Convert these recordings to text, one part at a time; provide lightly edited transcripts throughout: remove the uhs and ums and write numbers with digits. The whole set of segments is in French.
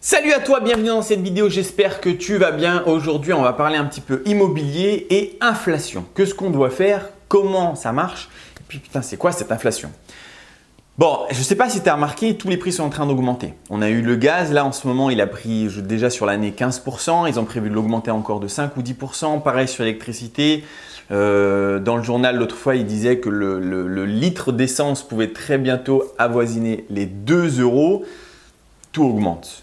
Salut à toi, bienvenue dans cette vidéo, j'espère que tu vas bien. Aujourd'hui, on va parler un petit peu immobilier et inflation. Qu'est-ce qu'on doit faire? Comment ça marche? Et puis putain, c'est quoi cette inflation? Bon, je ne sais pas si tu as remarqué, tous les prix sont en train d'augmenter. On a eu le gaz, là en ce moment, il a pris déjà sur l'année 15%. Ils ont prévu de l'augmenter encore de 5 ou 10%. Pareil sur l'électricité. Dans le journal, l'autre fois, il disait que le litre d'essence pouvait très bientôt avoisiner les 2 €. Tout augmente.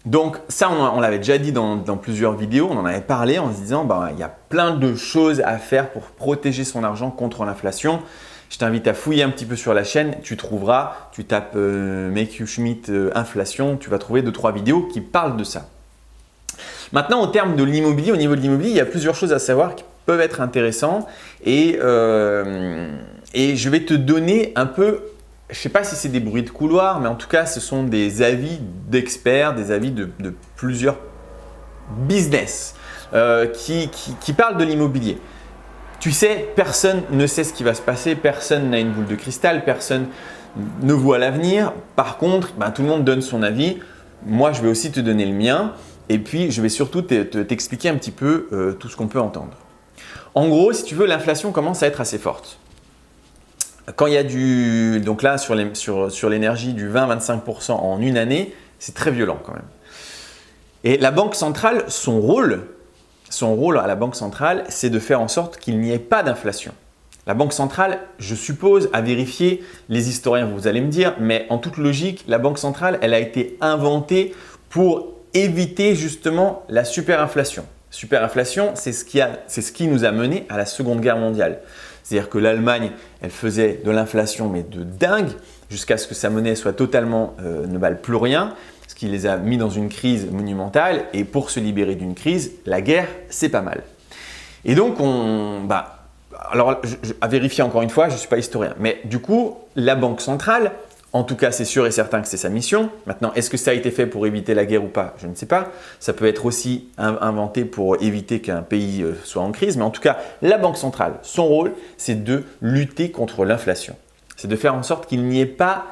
Donc ça, on l'avait déjà dit dans plusieurs vidéos, on en avait parlé en se disant il y a plein de choses à faire pour protéger son argent contre l'inflation. Je t'invite à fouiller un petit peu sur la chaîne, tu trouveras, tu tapes Make You Schmidt inflation, tu vas trouver 2-3 vidéos qui parlent de ça. Maintenant, au terme de l'immobilier, au niveau de l'immobilier, il y a plusieurs choses à savoir qui peuvent être intéressantes et je vais te donner un peu. Je ne sais pas si c'est des bruits de couloir, mais en tout cas, ce sont des avis d'experts, des avis de plusieurs business qui parlent de l'immobilier. Tu sais, personne ne sait ce qui va se passer, personne n'a une boule de cristal, personne ne voit l'avenir. Par contre, tout le monde donne son avis. Moi, je vais aussi te donner le mien et puis je vais surtout t'expliquer un petit peu tout ce qu'on peut entendre. En gros, si tu veux, l'inflation commence à être assez forte. Quand il y a donc là sur l'énergie du 20-25% en une année, c'est très violent quand même. Et la Banque centrale, son rôle à la Banque centrale, c'est de faire en sorte qu'il n'y ait pas d'inflation. La Banque centrale, je suppose, a vérifié, les historiens vous allez me dire, mais en toute logique, la Banque centrale, elle a été inventée pour éviter justement la superinflation. Superinflation, c'est ce qui nous a mené à la Seconde Guerre mondiale. C'est-à-dire que l'Allemagne, elle faisait de l'inflation, mais de dingue, jusqu'à ce que sa monnaie soit totalement ne vale plus rien, ce qui les a mis dans une crise monumentale. Et pour se libérer d'une crise, la guerre, c'est pas mal. Et donc, alors à vérifier encore une fois, je ne suis pas historien, mais du coup, la Banque centrale, en tout cas, c'est sûr et certain que c'est sa mission. Maintenant, est-ce que ça a été fait pour éviter la guerre ou pas? Je ne sais pas. Ça peut être aussi inventé pour éviter qu'un pays soit en crise. Mais en tout cas, la Banque centrale, son rôle, c'est de lutter contre l'inflation. C'est de faire en sorte qu'il n'y ait pas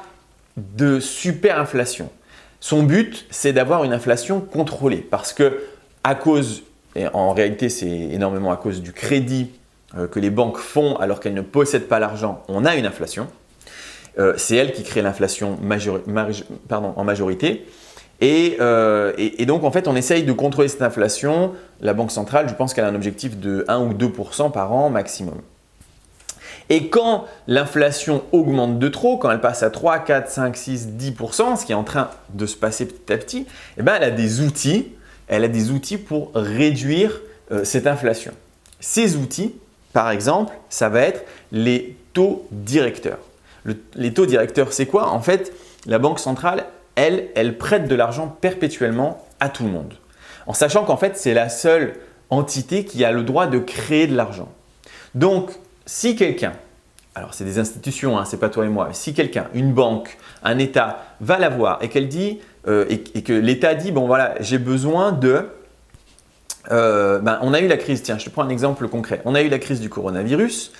de superinflation. Son but, c'est d'avoir une inflation contrôlée. Parce que et en réalité, c'est énormément à cause du crédit que les banques font alors qu'elles ne possèdent pas l'argent, on a une inflation. C'est elle qui crée l'inflation en majorité. Et donc, en fait, on essaye de contrôler cette inflation. La Banque centrale, je pense qu'elle a un objectif de 1 ou 2% par an maximum. Et quand l'inflation augmente de trop, quand elle passe à 3, 4, 5, 6, 10%, ce qui est en train de se passer petit à petit, elle a des outils pour réduire cette inflation. Ces outils, par exemple, ça va être les taux directeurs. Les taux directeurs, c'est quoi? En fait, la Banque centrale, elle prête de l'argent perpétuellement à tout le monde. En sachant qu'en fait, c'est la seule entité qui a le droit de créer de l'argent. Donc, si quelqu'un, alors c'est des institutions, ce n'est pas toi et moi, mais si quelqu'un, une banque, un État va la voir et qu'elle dit, et que l'État dit, bon voilà, j'ai besoin de… on a eu la crise, tiens, je te prends un exemple concret. On a eu la crise du coronavirus.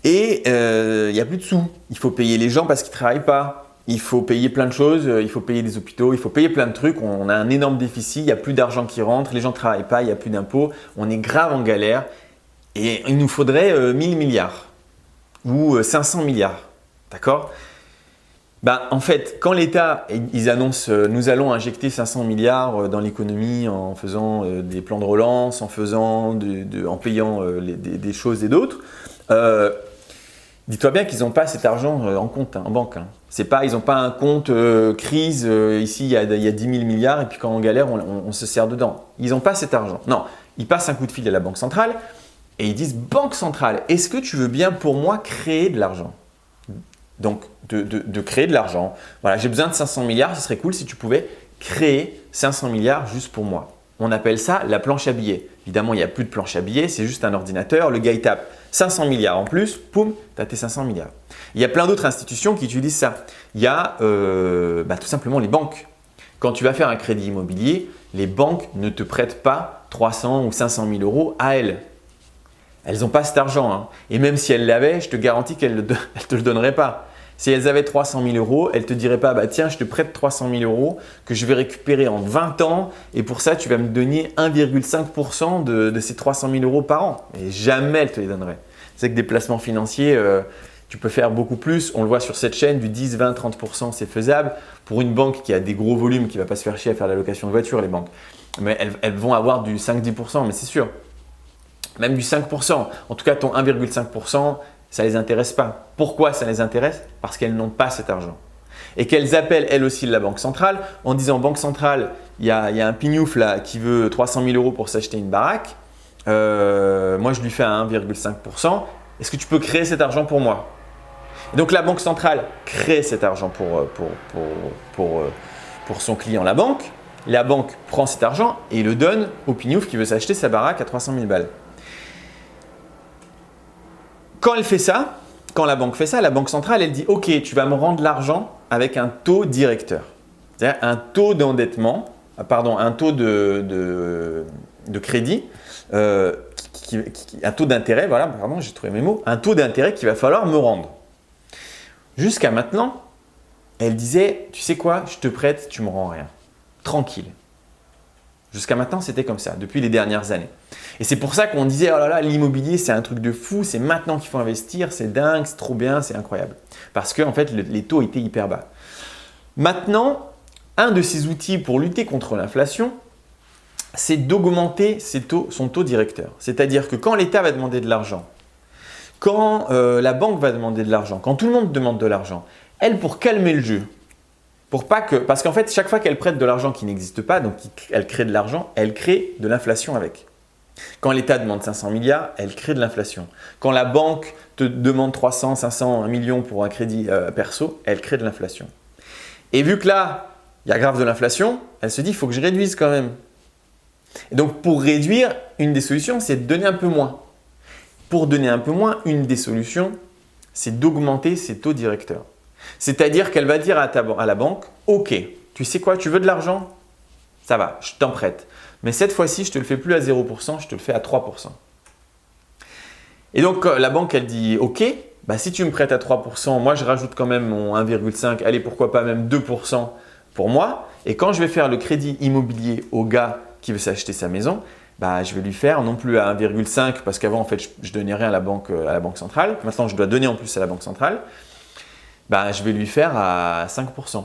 Et il n'y a plus de sous. Il faut payer les gens parce qu'ils ne travaillent pas. Il faut payer plein de choses. Il faut payer des hôpitaux. Il faut payer plein de trucs. On a un énorme déficit. Il n'y a plus d'argent qui rentre. Les gens ne travaillent pas. Il n'y a plus d'impôts. On est grave en galère. Et il nous faudrait 1000 milliards ou 500 milliards. D'accord? En fait, quand l'État, ils annoncent nous allons injecter 500 milliards dans l'économie en faisant des plans de relance, en payant des choses et d'autres, dis-toi bien qu'ils n'ont pas cet argent en compte, en banque. Ils n'ont pas un compte crise, ici il y a 10 000 milliards et puis quand on galère, on se sert dedans. Ils n'ont pas cet argent. Non, ils passent un coup de fil à la Banque centrale et ils disent « Banque centrale, est-ce que tu veux bien pour moi créer de l'argent ?» Donc, de créer de l'argent. Voilà, j'ai besoin de 500 milliards, ce serait cool si tu pouvais créer 500 milliards juste pour moi. On appelle ça la planche à billets. Évidemment, il n'y a plus de planche à billets, c'est juste un ordinateur. Le gars, il tape 500 milliards en plus, poum, tu as tes 500 milliards. Il y a plein d'autres institutions qui utilisent ça. Il y a tout simplement les banques. Quand tu vas faire un crédit immobilier, les banques ne te prêtent pas 300 ou 500 000 euros à elles. Elles n'ont pas cet argent. Et même si elles l'avaient, je te garantis qu'elles ne te le donneraient pas. Si elles avaient 300 000 euros, elles ne te diraient pas, bah, tiens, je te prête 300 000 euros que je vais récupérer en 20 ans et pour ça, tu vas me donner 1,5% de ces 300 000 euros par an. Et jamais elles te les donneraient. C'est que des placements financiers, tu peux faire beaucoup plus. On le voit sur cette chaîne, du 10, 20, 30%, c'est faisable. Pour une banque qui a des gros volumes, qui ne va pas se faire chier à faire la location de voiture, les banques. Mais elles vont avoir du 5-10%, mais c'est sûr. Même du 5%. En tout cas, ton 1,5%, ça ne les intéresse pas. Pourquoi ça les intéresse? Parce qu'elles n'ont pas cet argent. Et qu'elles appellent elles aussi la banque centrale en disant banque centrale, il y a un pignouf là qui veut 300 000 euros pour s'acheter une baraque. Moi, je lui fais à 1,5%. Est-ce que tu peux créer cet argent pour moi? Et donc, la banque centrale crée cet argent pour son client, la banque. La banque prend cet argent et le donne au pignouf qui veut s'acheter sa baraque à 300 000 balles. Quand elle fait ça, quand la banque fait ça, la banque centrale, elle dit « Ok, tu vas me rendre l'argent avec un taux directeur. » C'est-à-dire un taux d'endettement, un taux de crédit, un taux d'intérêt, voilà, j'ai trouvé mes mots, un taux d'intérêt qu'il va falloir me rendre. Jusqu'à maintenant, elle disait « Tu sais quoi, je te prête, tu ne me rends rien. Tranquille. » Jusqu'à maintenant, c'était comme ça, depuis les dernières années. Et c'est pour ça qu'on disait « Oh là là, l'immobilier, c'est un truc de fou, c'est maintenant qu'il faut investir, c'est dingue, c'est trop bien, c'est incroyable. » Parce qu'en fait, les taux étaient hyper bas. Maintenant, un de ces outils pour lutter contre l'inflation, c'est d'augmenter son taux directeur. C'est-à-dire que quand l'État va demander de l'argent, quand la banque va demander de l'argent, quand tout le monde demande de l'argent, elle, pour calmer le jeu, parce qu'en fait, chaque fois qu'elle prête de l'argent qui n'existe pas, donc elle crée de l'argent, elle crée de l'inflation avec. Quand l'État demande 500 milliards, elle crée de l'inflation. Quand la banque te demande 300, 500, 1 million pour un crédit perso, elle crée de l'inflation. Et vu que là, il y a grave de l'inflation, elle se dit, il faut que je réduise quand même. Et donc, pour réduire, une des solutions, c'est de donner un peu moins. Pour donner un peu moins, une des solutions, c'est d'augmenter ses taux directeurs. C'est-à-dire qu'elle va dire à la banque, « Ok, tu sais quoi, tu veux de l'argent? Ça va, je t'en prête. Mais cette fois-ci, je ne te le fais plus à 0%, je te le fais à 3%. » Et donc, la banque, elle dit, « Ok, bah, si tu me prêtes à 3%, moi, je rajoute quand même mon 1,5%, allez, pourquoi pas même 2% pour moi. Et quand je vais faire le crédit immobilier au gars qui veut s'acheter sa maison, bah, je vais lui faire non plus à 1,5 parce qu'avant, en fait, je ne donnais rien à la banque centrale. Maintenant, je dois donner en plus à la banque centrale. Bah, je vais lui faire à 5%.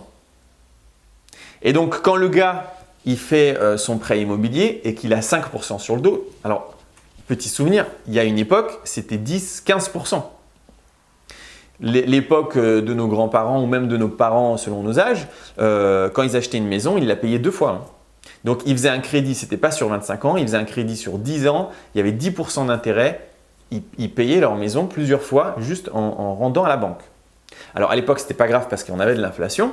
Et donc, quand le gars il fait son prêt immobilier et qu'il a 5% sur le dos, alors, petit souvenir, il y a une époque, c'était 10-15%. L'époque de nos grands-parents ou même de nos parents selon nos âges, quand ils achetaient une maison, ils la payaient 2 fois. Donc, ils faisaient un crédit, ce n'était pas sur 25 ans, ils faisaient un crédit sur 10 ans, il y avait 10% d'intérêt, ils payaient leur maison plusieurs fois juste en rendant à la banque. Alors, à l'époque, ce n'était pas grave parce qu'on avait de l'inflation,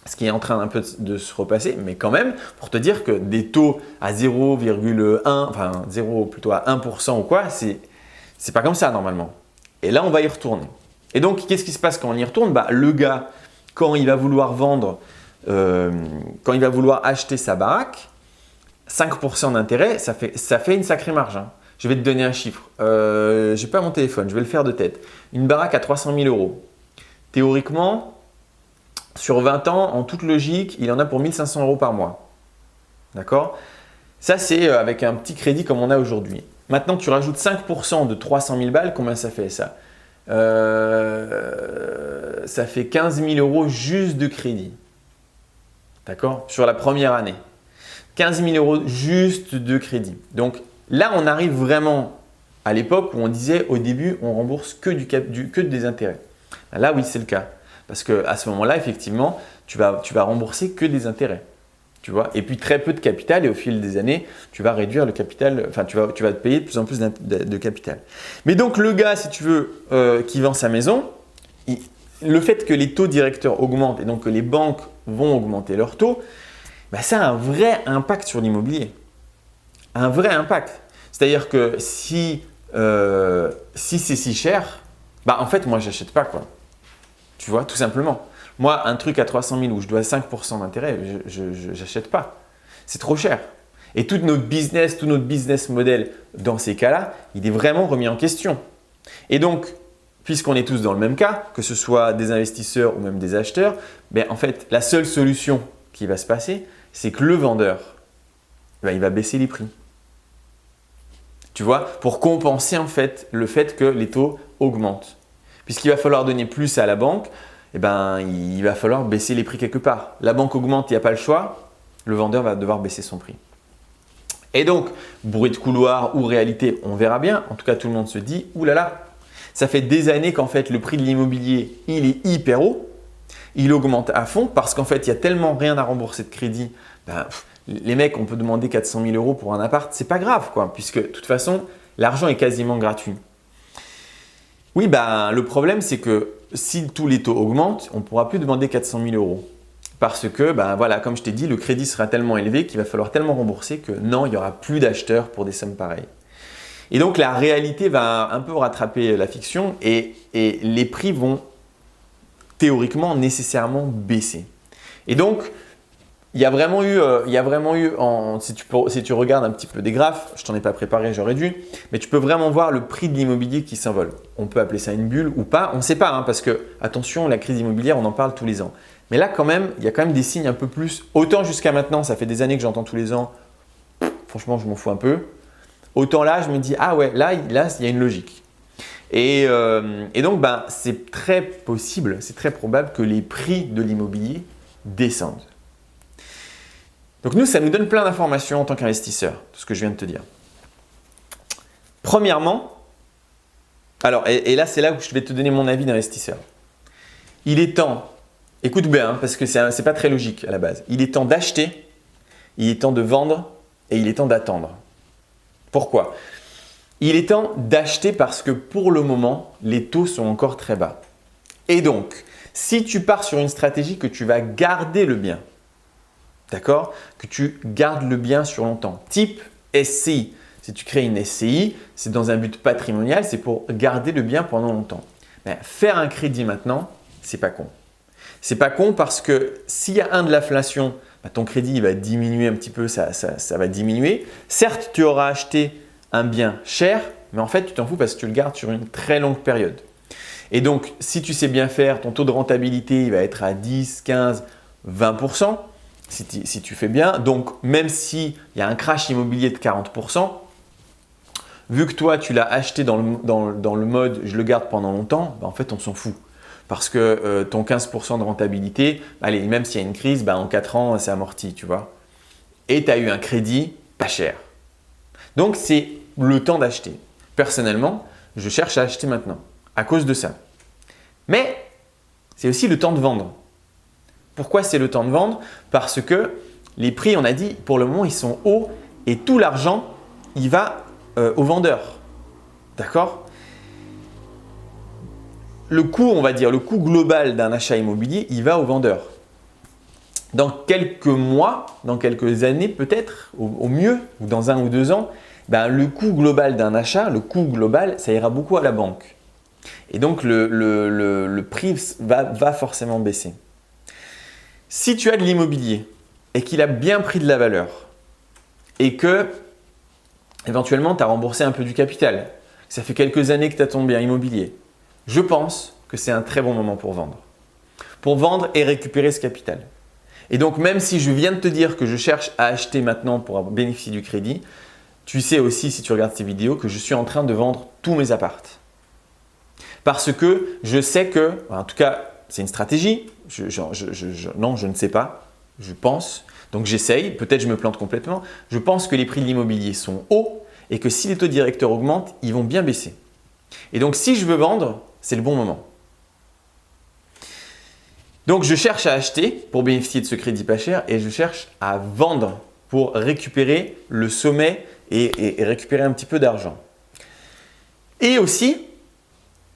ce qui est en train un peu de se repasser, mais quand même, pour te dire que des taux à 0,1, enfin 0 plutôt à 1% ou quoi, c'est pas comme ça normalement. Et là, on va y retourner. Et donc, qu'est-ce qui se passe quand on y retourne? Bah, le gars, quand il va vouloir vendre, quand il va vouloir acheter sa baraque, 5% d'intérêt, ça fait une sacrée marge. Hein. Je vais te donner un chiffre. Je n'ai pas mon téléphone, je vais le faire de tête. Une baraque à 300 000 euros. Théoriquement, sur 20 ans, en toute logique, il en a pour 1 500 euros par mois. D'accord? Ça, c'est avec un petit crédit comme on a aujourd'hui. Maintenant, tu rajoutes 5% de 300 000 balles, combien ça fait ça? Ça fait 15 000 euros juste de crédit. D'accord? Sur la première année. 15 000 euros juste de crédit. Donc là, on arrive vraiment à l'époque où on disait au début, on rembourse que des intérêts. Là, oui, c'est le cas. Parce qu'à ce moment-là, effectivement, tu vas rembourser que des intérêts. Tu vois, et puis très peu de capital et au fil des années, tu vas réduire le capital, enfin tu vas te payer de plus en plus de capital. Mais donc le gars, si tu veux, qui vend sa maison, le fait que les taux directeurs augmentent et donc que les banques vont augmenter leurs taux, bah, ça a un vrai impact sur l'immobilier. Un vrai impact. C'est-à-dire que si c'est si cher, bah, en fait, moi, je n'achète pas, quoi. Tu vois, tout simplement. Moi, un truc à 300 000 où je dois 5% d'intérêt, je n'achète pas. C'est trop cher. Et tout notre business model dans ces cas-là, il est vraiment remis en question. Et donc, puisqu'on est tous dans le même cas, que ce soit des investisseurs ou même des acheteurs, ben, en fait, la seule solution qui va se passer, c'est que le vendeur, ben, il va baisser les prix. Tu vois, pour compenser en fait le fait que les taux augmentent. Puisqu'il va falloir donner plus à la banque, eh ben, il va falloir baisser les prix quelque part. La banque augmente, il n'y a pas le choix, le vendeur va devoir baisser son prix. Et donc, bruit de couloir ou réalité, on verra bien. En tout cas, tout le monde se dit, oulala, ça fait des années qu'en fait le prix de l'immobilier, il est hyper haut, il augmente à fond parce qu'en fait, il y a tellement rien à rembourser de crédit. Ben, les mecs, on peut demander 400 000 € pour un appart, c'est pas grave quoi, puisque de toute façon, l'argent est quasiment gratuit. Oui, ben, le problème, c'est que si tous les taux augmentent, on ne pourra plus demander 400 000 €. Parce que, ben, voilà, comme je t'ai dit, le crédit sera tellement élevé qu'il va falloir tellement rembourser que non, il n'y aura plus d'acheteurs pour des sommes pareilles. Et donc, la réalité va un peu rattraper la fiction et les prix vont théoriquement nécessairement baisser. Et donc, il y a vraiment eu, si tu regardes un petit peu des graphes, je t'en ai pas préparé, j'aurais dû, mais tu peux vraiment voir le prix de l'immobilier qui s'envole. On peut appeler ça une bulle ou pas, on ne sait pas, hein, parce que, attention, la crise immobilière, on en parle tous les ans. Mais là, quand même, il y a quand même des signes un peu plus. Autant jusqu'à maintenant, ça fait des années que j'entends tous les ans, franchement, je m'en fous un peu. Autant là, je me dis, ah ouais, là, il y a une logique. Et donc, ben, c'est très possible, c'est très probable que les prix de l'immobilier descendent. Donc nous, ça nous donne plein d'informations en tant qu'investisseur, tout ce que je viens de te dire. Premièrement, alors, et là, c'est là où je vais te donner mon avis d'investisseur. Il est temps, écoute bien, hein, parce que ce n'est pas très logique à la base. Il est temps d'acheter, il est temps de vendre et il est temps d'attendre. Pourquoi ? Il est temps d'acheter parce que pour le moment, les taux sont encore très bas. Et donc, si tu pars sur une stratégie que tu vas garder le bien, d'accord ? Que tu gardes le bien sur longtemps. Type SCI. Si tu crées une SCI, c'est dans un but patrimonial, c'est pour garder le bien pendant longtemps. Mais faire un crédit maintenant, c'est pas con. C'est pas con parce que s'il y a de l'inflation, bah, ton crédit il va diminuer un petit peu, ça va diminuer. Certes, tu auras acheté un bien cher, mais en fait, tu t'en fous parce que tu le gardes sur une très longue période. Et donc, si tu sais bien faire, ton taux de rentabilité il va être à 10, 15, 20%. Si tu fais bien, donc même s'il y a un crash immobilier de 40%, vu que toi tu l'as acheté dans le mode je le garde pendant longtemps, bah en fait on s'en fout. Parce que ton 15% de rentabilité, allez, même s'il y a une crise, bah en 4 ans c'est amorti, tu vois. Et tu as eu un crédit pas cher. Donc c'est le temps d'acheter. Personnellement, je cherche à acheter maintenant à cause de ça. Mais c'est aussi le temps de vendre. Pourquoi c'est le temps de vendre ? Parce que les prix, on a dit, pour le moment, ils sont hauts et tout l'argent, il va au vendeur. D'accord ? Le coût, on va dire, le coût global d'un achat immobilier, il va au vendeur. Dans quelques mois, dans quelques années peut-être, au mieux, ou dans 1 ou 2 ans, ben, le coût global d'un achat, le coût global, ça ira beaucoup à la banque. Et donc, le prix va forcément baisser. Si tu as de l'immobilier et qu'il a bien pris de la valeur et que éventuellement tu as remboursé un peu du capital, ça fait quelques années que tu as ton bien immobilier, je pense que c'est un très bon moment pour vendre. Pour vendre et récupérer ce capital. Et donc même si je viens de te dire que je cherche à acheter maintenant pour bénéficier du crédit, tu sais aussi si tu regardes ces vidéos que je suis en train de vendre tous mes apparts. Parce que je sais que, en tout cas, c'est une stratégie. Non, je ne sais pas. Je pense. Donc j'essaye. Peut-être je me plante complètement. Je pense que les prix de l'immobilier sont hauts et que si les taux directeurs augmentent, ils vont bien baisser. Et donc si je veux vendre, c'est le bon moment. Donc je cherche à acheter pour bénéficier de ce crédit pas cher et je cherche à vendre pour récupérer le sommet et récupérer un petit peu d'argent. Et aussi,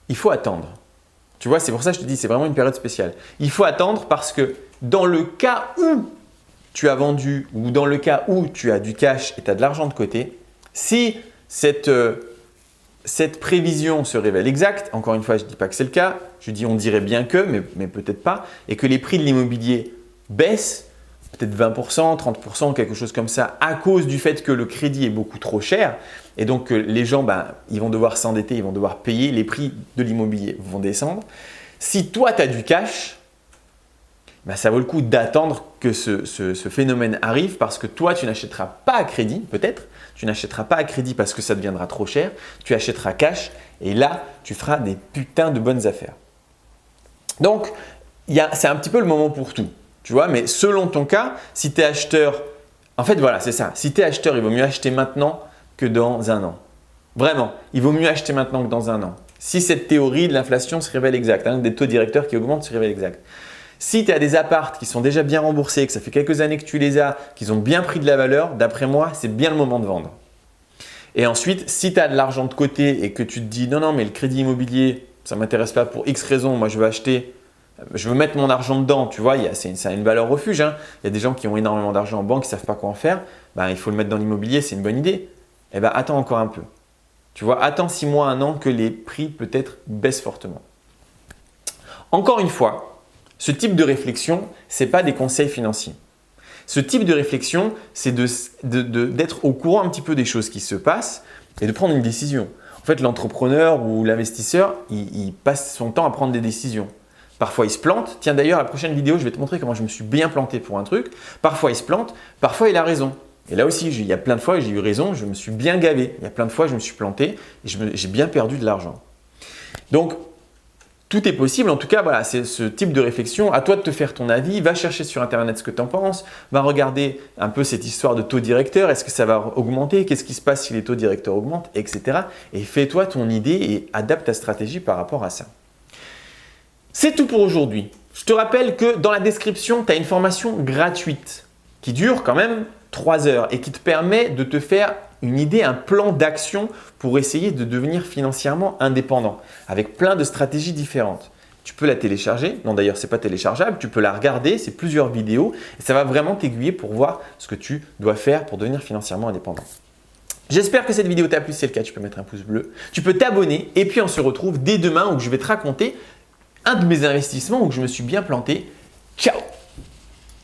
il faut attendre. Tu vois, c'est pour ça que je te dis, c'est vraiment une période spéciale. Il faut attendre parce que dans le cas où tu as vendu ou dans le cas où tu as du cash et tu as de l'argent de côté, si cette prévision se révèle exacte, encore une fois, je ne dis pas que c'est le cas, je dis on dirait bien que, mais peut-être pas, et que les prix de l'immobilier baissent, peut-être 20%, 30%, quelque chose comme ça, à cause du fait que le crédit est beaucoup trop cher. Et donc, les gens, ils vont devoir s'endetter, ils vont devoir payer, les prix de l'immobilier vont descendre. Si toi, tu as du cash, ça vaut le coup d'attendre que ce phénomène arrive parce que toi, tu n'achèteras pas à crédit, peut-être. Tu n'achèteras pas à crédit parce que ça deviendra trop cher. Tu achèteras cash et là, tu feras des putains de bonnes affaires. Donc, c'est un petit peu le moment pour tout. Tu vois, mais selon ton cas, si tu es acheteur, en fait, voilà, c'est ça. Si tu es acheteur, il vaut mieux acheter maintenant que dans un an. Vraiment, il vaut mieux acheter maintenant que dans un an. Si cette théorie de l'inflation se révèle exacte, des taux directeurs qui augmentent se révèle exacte. Si tu as des apparts qui sont déjà bien remboursés, que ça fait quelques années que tu les as, qu'ils ont bien pris de la valeur, d'après moi, c'est bien le moment de vendre. Et ensuite, si tu as de l'argent de côté et que tu te dis non, mais le crédit immobilier, ça ne m'intéresse pas pour X raisons, moi je veux acheter. Je veux mettre mon argent dedans, tu vois, ça a une valeur refuge. Il y a des gens qui ont énormément d'argent en banque, qui ne savent pas quoi en faire. Il faut le mettre dans l'immobilier, c'est une bonne idée. Attends encore un peu. Tu vois, attends 6 mois, 1 an que les prix peut-être baissent fortement. Encore une fois, ce type de réflexion, ce n'est pas des conseils financiers. Ce type de réflexion, c'est d'être au courant un petit peu des choses qui se passent et de prendre une décision. En fait, l'entrepreneur ou l'investisseur, il passe son temps à prendre des décisions. Parfois, il se plante. Tiens, d'ailleurs, la prochaine vidéo, je vais te montrer comment je me suis bien planté pour un truc. Parfois, il se plante. Parfois, il a raison. Et là aussi, il y a plein de fois, j'ai eu raison, je me suis bien gavé. Il y a plein de fois, je me suis planté et j'ai bien perdu de l'argent. Donc, tout est possible. En tout cas, voilà, c'est ce type de réflexion. À toi de te faire ton avis. Va chercher sur Internet ce que tu en penses. Va regarder un peu cette histoire de taux directeur. Est-ce que ça va augmenter? Qu'est-ce qui se passe si les taux directeurs augmentent, etc. Et fais-toi ton idée et adapte ta stratégie par rapport à ça. C'est tout pour aujourd'hui. Je te rappelle que dans la description, tu as une formation gratuite qui dure quand même 3 heures et qui te permet de te faire une idée, un plan d'action pour essayer de devenir financièrement indépendant avec plein de stratégies différentes. Tu peux la télécharger. Non, d'ailleurs, ce n'est pas téléchargeable. Tu peux la regarder. C'est plusieurs vidéos et ça va vraiment t'aiguiller pour voir ce que tu dois faire pour devenir financièrement indépendant. J'espère que cette vidéo t'a plu. Si c'est le cas, tu peux mettre un pouce bleu. Tu peux t'abonner et puis on se retrouve dès demain où je vais te raconter un de mes investissements où je me suis bien planté